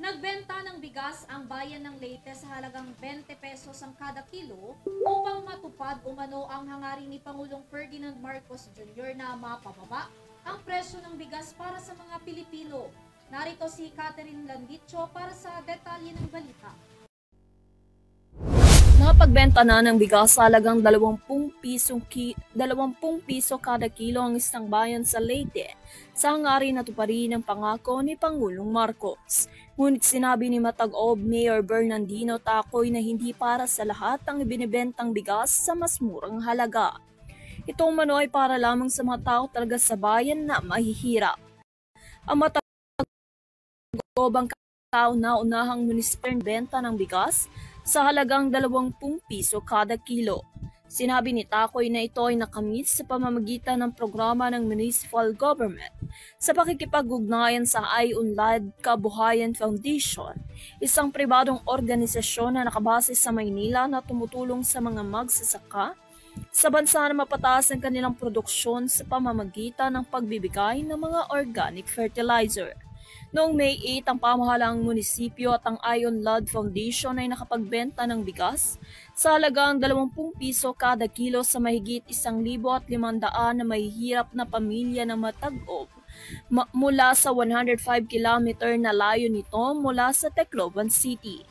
Nagbenta ng bigas ang bayan ng Leyte sa halagang 20 pesos ang kada kilo upang matupad umano ang hangarin ni Pangulong Ferdinand Marcos Jr. na mapababa ang presyo ng bigas para sa mga Pilipino. Narito si Catherine Landicho para sa detalye ng balita. Nakapagbenta na ng bigas sa halagang 20 piso kada kilo ang isang bayan sa Leyte sa hangarin na tuparin ng pangako ni Pangulong Marcos. Ngunit sinabi ni Matag-Ob Mayor Bernardino Tacoy na hindi para sa lahat ang ibinibentang bigas sa mas murang halaga. Ito umano ay para lamang sa mga tao talaga sa bayan na mahihirap. Ang Matag-Ob ang kauna-unahang munisipal benta ng bigas sa halagang 20 piso kada kilo. Sinabi ni Tacoy na ito ay nakamit sa pamamagitan ng programa ng municipal government sa pakikipag-ugnayan sa I-Unlad Kabuhayan Foundation, isang pribadong organisasyon na nakabase sa Maynila na tumutulong sa mga magsasaka sa bansa na mapataas ang kanilang produksyon sa pamamagitan ng pagbibigay ng mga organic fertilizer. Noong May 8, ang pamahalaang munisipyo at ang I-Unlad Foundation ay nakapagbenta ng bigas sa halagang 20 piso kada kilo sa mahigit 1,500 na mahihirap na pamilya ng Matag-Ob mula sa 105 km na layo nito mula sa Tacloban City.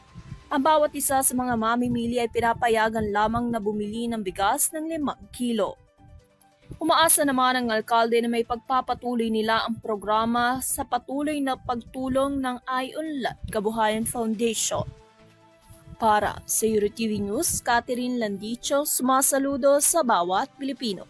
Ang bawat isa sa mga mamimili ay pinapayagan lamang na bumili ng bigas ng 5 kilo. Umaasa naman ang alkalde na may pagpapatuloy nila ang programa sa patuloy na pagtulong ng I-Unlad Kabuhayan Foundation. Para sa EuroTV News, Catherine Landicho, sumasaludo sa bawat Pilipino.